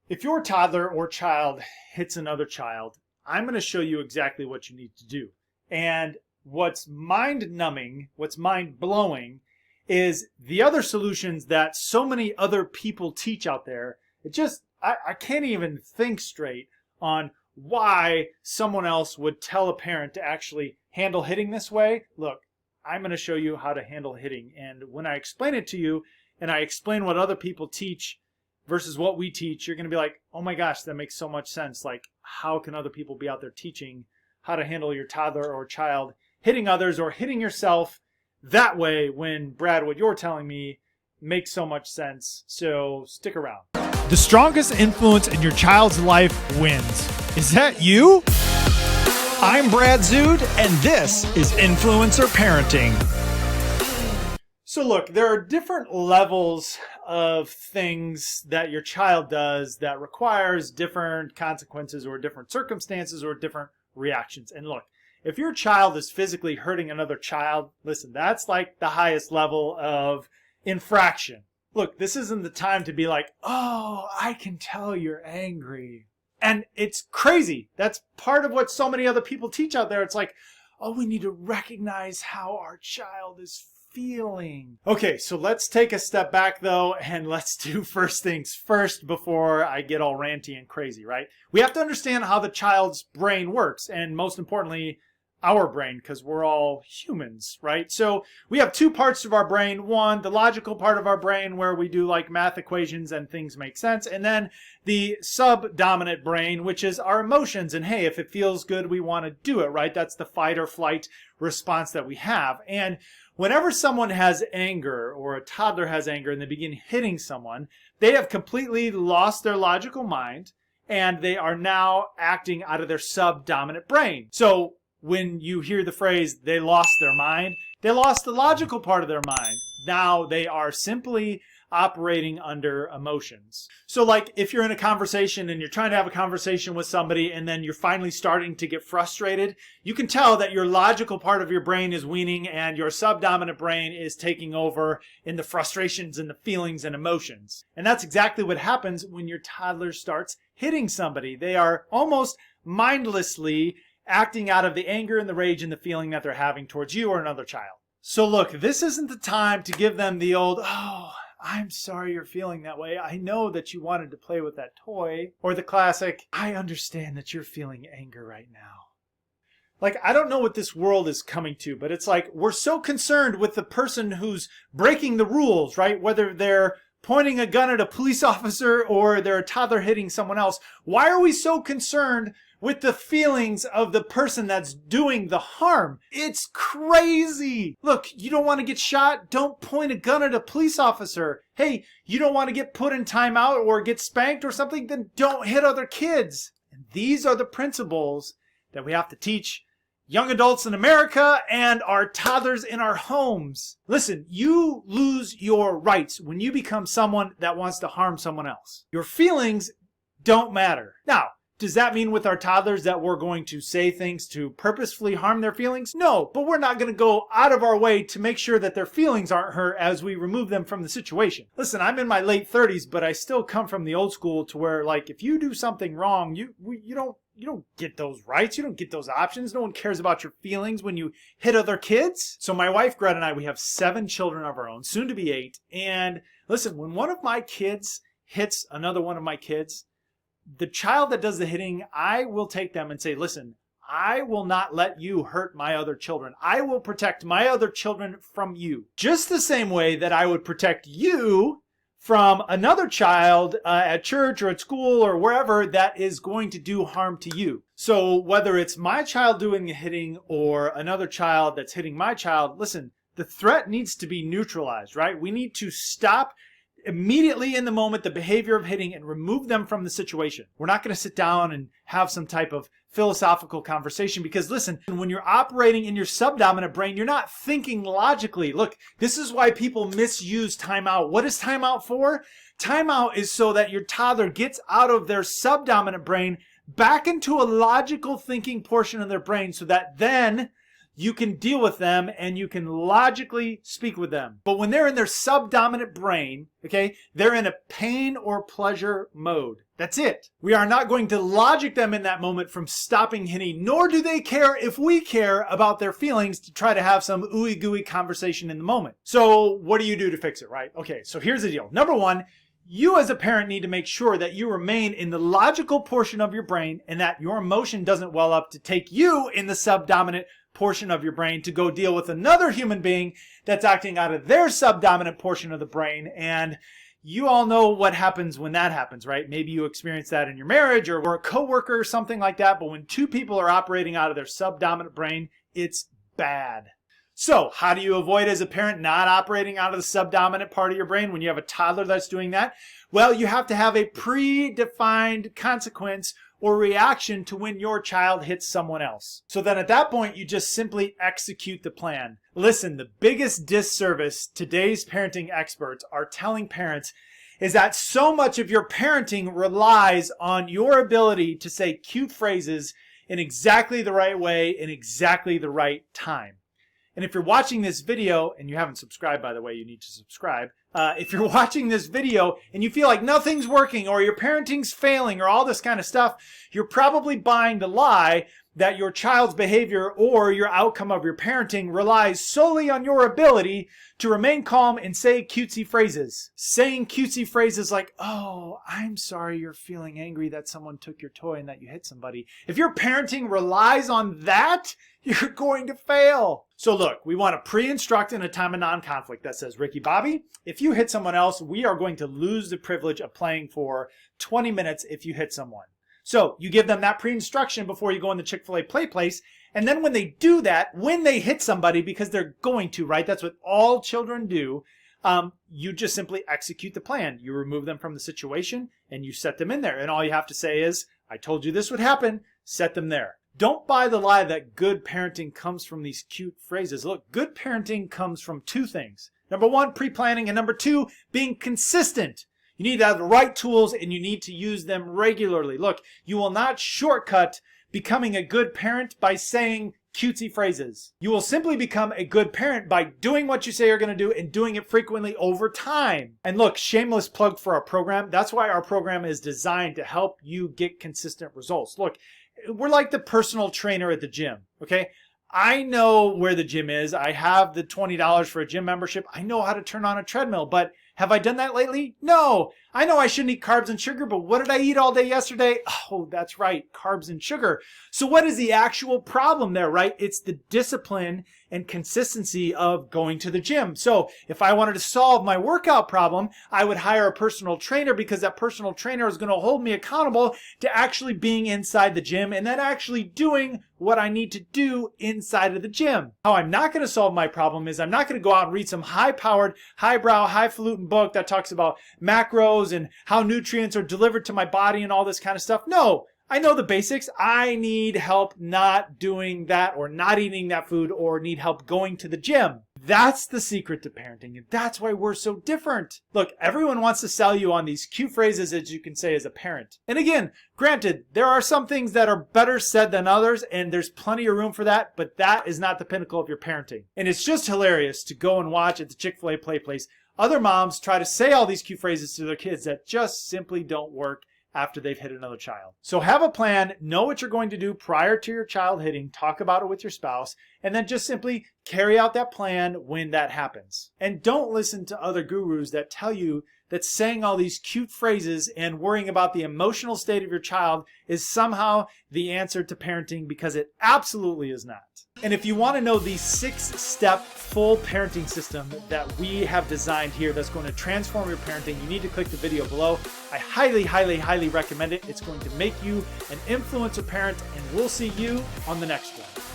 If your toddler or child hits another child, I'm going to show you exactly what you need to do. And what's mind-numbing, what's mind-blowing, is the other solutions that so many other people teach out there. I can't even think straight on why someone else would tell a parent to actually handle hitting this way. Look, I'm going to show you how to handle hitting. And when I explain it to you, and I explain what other people teach versus what we teach, you're going to be like, oh my gosh, that makes so much sense. Like, how can other people be out there teaching how to handle your toddler or child hitting others or hitting yourself that way when, Brad, what you're telling me makes so much sense. So stick around. The strongest influence in your child's life wins. Is that you? I'm Brad Zood, and this is Influencer Parenting. So look, there are different levels of things that your child does that requires different consequences or different circumstances or different reactions. And look, if your child is physically hurting another child, listen, that's like the highest level of infraction. Look, this isn't the time to be like, oh, I can tell you're angry. And it's crazy. That's part of what so many other people teach out there. It's like, oh, we need to recognize how our child is feeling. Okay, so let's take a step back though, and let's do first things first before I get all ranty and crazy, right? We have to understand how the child's brain works, and most importantly, our brain, because we're all humans, right? So we have two parts of our brain. One, the logical part of our brain where we do like math equations and things make sense. And then the subdominant brain, which is our emotions. And hey, if it feels good, we want to do it, right? That's the fight or flight response that we have. And whenever someone has anger or a toddler has anger and they begin hitting someone, they have completely lost their logical mind and they are now acting out of their subdominant brain. So when you hear the phrase, they lost their mind, they lost the logical part of their mind. Now they are simply operating under emotions. So like if you're in a conversation and you're trying to have a conversation with somebody and then you're finally starting to get frustrated, you can tell that your logical part of your brain is weaning and your subdominant brain is taking over in the frustrations and the feelings and emotions. And that's exactly what happens when your toddler starts hitting somebody. They are almost mindlessly acting out of the anger and the rage and the feeling that they're having towards you or another child. So look, this isn't the time to give them the old, oh, I'm sorry you're feeling that way. I know that you wanted to play with that toy. Or the classic, I understand that you're feeling anger right now. Like, I don't know what this world is coming to, but it's like we're so concerned with the person who's breaking the rules, right? Whether they're pointing a gun at a police officer or they're a toddler hitting someone else. Why are we so concerned with the feelings of the person that's doing the harm? It's crazy. Look, you don't want to get shot? Don't point a gun at a police officer. Hey, you don't want to get put in timeout or get spanked or something? Then don't hit other kids. And these are the principles that we have to teach young adults in America and our toddlers in our homes. Listen, you lose your rights when you become someone that wants to harm someone else. Your feelings don't matter. Now, does that mean with our toddlers that we're going to say things to purposefully harm their feelings? No, but we're not going to go out of our way to make sure that their feelings aren't hurt as we remove them from the situation. Listen, I'm in my late 30s, but I still come from the old school to where, like, if you do something wrong, you don't get those rights. You don't get those options. No one cares about your feelings when you hit other kids. So my wife, Greta, and I, we have 7 children of our own, soon to be 8. And listen, when one of my kids hits another one of my kids, the child that does the hitting, I will take them and say, listen, I will not let you hurt my other children. I will protect my other children from you. Just the same way that I would protect you from another child at church or at school or wherever that is going to do harm to you. So whether it's my child doing the hitting or another child that's hitting my child, listen, the threat needs to be neutralized, right? We need to stop immediately in the moment the behavior of hitting and remove them from the situation. We're not going to sit down and have some type of philosophical conversation because listen, when you're operating in your subdominant brain, you're not thinking logically. Look, this is why people misuse timeout. What is timeout for? Timeout is so that your toddler gets out of their subdominant brain back into a logical thinking portion of their brain so that then you can deal with them and you can logically speak with them. But when they're in their subdominant brain, okay, they're in a pain or pleasure mode. That's it. We are not going to logic them in that moment from stopping hitting, nor do they care if we care about their feelings to try to have some ooey gooey conversation in the moment. So what do you do to fix it, right? Okay, so here's the deal. Number one, you as a parent need to make sure that you remain in the logical portion of your brain and that your emotion doesn't well up to take you in the subdominant portion of your brain to go deal with another human being that's acting out of their subdominant portion of the brain. And you all know what happens when that happens, right? Maybe you experience that in your marriage or a coworker or something like that. But when two people are operating out of their subdominant brain, it's bad. So how do you avoid as a parent not operating out of the subdominant part of your brain when you have a toddler that's doing that? Well, you have to have a predefined consequence or reaction to when your child hits someone else. So then at that point, you just simply execute the plan. Listen, the biggest disservice today's parenting experts are telling parents is that so much of your parenting relies on your ability to say cute phrases in exactly the right way in exactly the right time. And if you're watching this video, and you haven't subscribed, by the way, you need to subscribe. If you're watching this video and you feel like nothing's working or your parenting's failing or all this kind of stuff, you're probably buying the lie that your child's behavior or your outcome of your parenting relies solely on your ability to remain calm and say cutesy phrases. Saying cutesy phrases like, oh, I'm sorry you're feeling angry that someone took your toy and that you hit somebody. If your parenting relies on that, you're going to fail. So look, we want to pre-instruct in a time of non-conflict that says, Ricky Bobby, if you hit someone else, we are going to lose the privilege of playing for 20 minutes if you hit someone. So you give them that pre-instruction before you go in the Chick-fil-A play place. And then when they do that, when they hit somebody, because they're going to, right? That's what all children do. You just simply execute the plan. You remove them from the situation and you set them in there. And all you have to say is, I told you this would happen, set them there. Don't buy the lie that good parenting comes from these cute phrases. Look, good parenting comes from two things. Number one, pre-planning, and number two, being consistent. You need to have the right tools and you need to use them regularly. Look, you will not shortcut becoming a good parent by saying cutesy phrases. You will simply become a good parent by doing what you say you're going to do and doing it frequently over time. And look, shameless plug for our program. That's why our program is designed to help you get consistent results. Look, we're like the personal trainer at the gym, okay? I know where the gym is. I have the $20 for a gym membership. I know how to turn on a treadmill, but have I done that lately? No. I know I shouldn't eat carbs and sugar, but what did I eat all day yesterday? Oh, that's right, carbs and sugar. So what is the actual problem there, right? It's the discipline and consistency of going to the gym. So if I wanted to solve my workout problem, I would hire a personal trainer because that personal trainer is going to hold me accountable to actually being inside the gym and then actually doing what I need to do inside of the gym. How I'm not going to solve my problem is I'm not going to go out and read some high-powered, highbrow, highfalutin book that talks about macros and how nutrients are delivered to my body and all this kind of stuff. No, I know the basics. I need help not doing that or not eating that food or need help going to the gym. That's the secret to parenting, and that's why we're so different. Look, everyone wants to sell you on these cute phrases as you can say as a parent. And again, granted, there are some things that are better said than others, and there's plenty of room for that, but that is not the pinnacle of your parenting. And it's just hilarious to go and watch at the Chick-fil-A play place other moms try to say all these cute phrases to their kids that just simply don't work after they've hit another child. So have a plan, know what you're going to do prior to your child hitting, talk about it with your spouse, and then just simply carry out that plan when that happens. And don't listen to other gurus that tell you that saying all these cute phrases and worrying about the emotional state of your child is somehow the answer to parenting, because it absolutely is not. And if you want to know the 6-step full parenting system that we have designed here that's going to transform your parenting, you need to click the video below. I highly, highly, highly recommend it. It's going to make you an influencer parent, and we'll see you on the next one.